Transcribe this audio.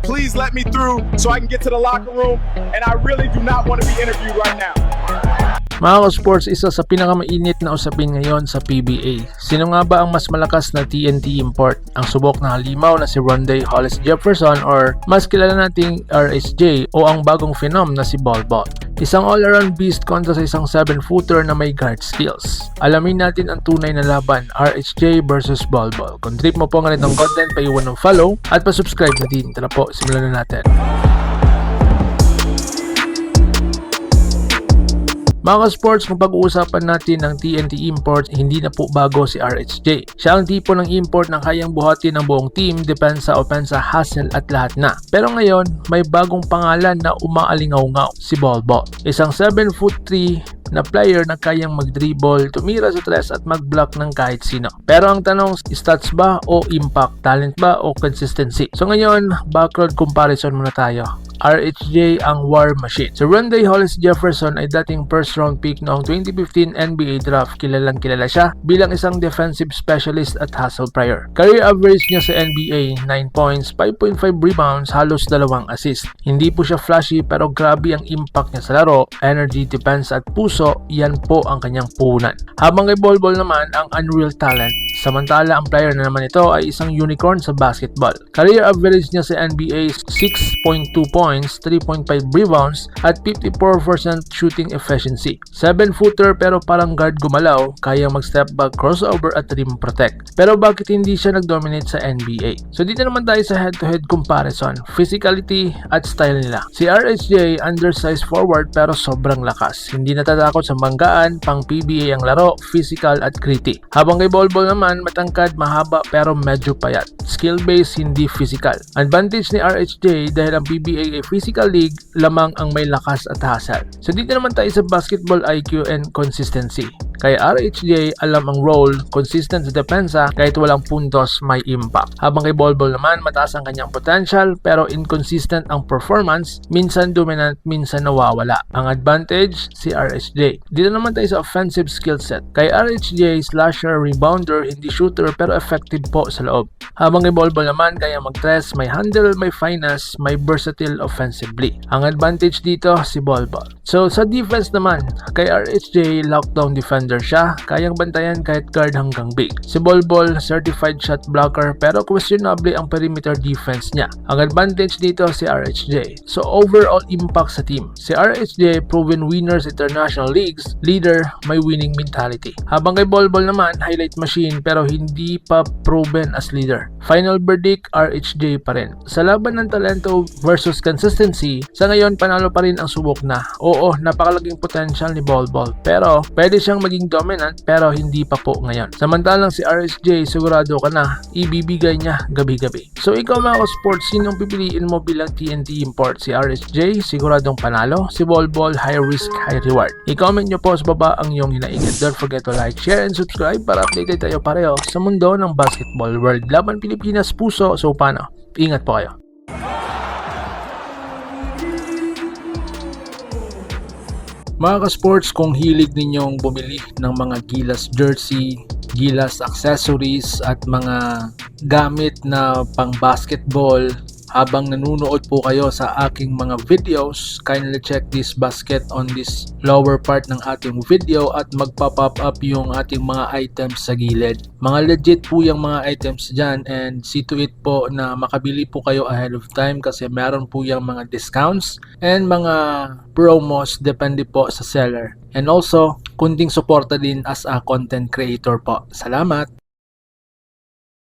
Please let me through so I can get to the locker room, and I really do not want to be interviewed right now. Mga ka-sports, isa sa pinakamainit na usapin ngayon sa PBA. Sino nga ba ang mas malakas na TNT import? Ang subok na halimaw na si Rondé Hollis Jefferson or mas kilala nating RHJ o ang bagong phenom na si Bol Bol? Isang all-around beast kontra sa isang 7-footer na may guard skills. Alamin natin ang tunay na laban, RHJ versus Bol Bol. Kung trip mo po ang ganitong content, paiwan ng follow at pa-subscribe na din. Tara po, simulan na natin. Mga ka-sports, kung pag-uusapan natin ng TNT import, hindi na po bago si RHJ. Siya ang tipo ng import na kayang buhatin ng buong team, depensa, opensa, hustle at lahat na. Pero ngayon, may bagong pangalan na umaalingaw-ngaw, si Bol Bol. Isang 7'3" na player na kayang mag-dribble, tumira sa tres at mag-block ng kahit sino. Pero ang tanong, stats ba o impact? Talent ba o consistency? So ngayon, background comparison muna tayo. RHJ ang war machine. Si Rondé Hollis Jefferson ay dating first round pick noong 2015 NBA draft. Kilalang kilala siya bilang isang defensive specialist at hustle player. Career average niya sa NBA, 9 points, 5.5 rebounds, halos 2 assist. Hindi po siya flashy pero grabe ang impact niya sa laro, energy, defense at puso, yan po ang kanyang punan. Habang kay Bol Bol naman ang unreal talent. Samantala ang player na naman ito ay isang unicorn sa basketball. Career average niya sa NBA, 6.2 points, 3.5 rebounds at 54% shooting efficiency. 7-footer pero parang guard gumalaw, kaya mag-step back, crossover at rim protect. Pero bakit hindi siya nag-dominate sa NBA? So dito naman tayo sa head-to-head comparison, physicality at style nila. Si RHJ undersized forward pero sobrang lakas. Hindi natatakot sa banggaan, pang PBA ang laro, physical at gritty. Habang kay Bol Bol naman, matangkad, mahaba pero medyo payat. Skill base, hindi physical. Advantage ni RHJ dahil ang PBA ay physical league, lamang ang may lakas at hustle. So dito naman tayo sa basketball IQ and consistency. Kay RHJ, alam ang role, consistent sa depensa, kahit walang puntos, may impact. Habang kay Bol Bol naman, mataas ang kanyang potential, pero inconsistent ang performance, minsan dominant, minsan nawawala. Ang advantage, si RHJ. Dito naman tayo sa offensive skill set. Kay RHJ, slasher, rebounder, hindi shooter, pero effective po sa loob. Habang kay Bol Bol naman, kaya mag-tres, may handle, may finesse, may versatile offensively. Ang advantage dito, si Bol Bol. So, sa defense naman, kay RHJ, lockdown defender siya, kayang bantayan kahit guard hanggang big. Si Bol Bol, certified shot blocker pero questionable ang perimeter defense niya. Ang advantage dito si RHJ. So overall impact sa team. Si RHJ, proven winner sa international leagues, leader, may winning mentality. Habang kay Bol Bol naman, highlight machine pero hindi pa proven as leader. Final verdict, RHJ pa rin. Sa laban ng talento versus consistency, sa ngayon panalo pa rin ang subok na. Oo, napakalaking potential ni Bol Bol pero pwede siyang maging dominant pero hindi pa po ngayon. Samantalang si RHJ, sigurado ka na ibibigay niya gabi-gabi. So ikaw mga ka-sports, sinong pipiliin mo bilang TNT import? Si RHJ, siguradong panalo. Si Bol Bol, high risk, high reward. I-comment nyo po sa baba ang iyong hinaingat. Don't forget to like, share, and subscribe para updated tayo pareho sa mundo ng basketball world. Laban Pilipinas, puso. So paano? Ingat po kayo. Mga ka-sports, kung hilig ninyong bumili ng mga Gilas jersey, Gilas accessories at mga gamit na pang basketball, habang nanonood po kayo sa aking mga videos, kindly check this basket on this lower part ng ating video at magpa-pop up yung ating mga items sa gilid. Mga legit po yung mga items dyan and see to it po na makabili po kayo ahead of time kasi meron po yung mga discounts and mga promos depende po sa seller. And also, kunting suporta din as a content creator po. Salamat!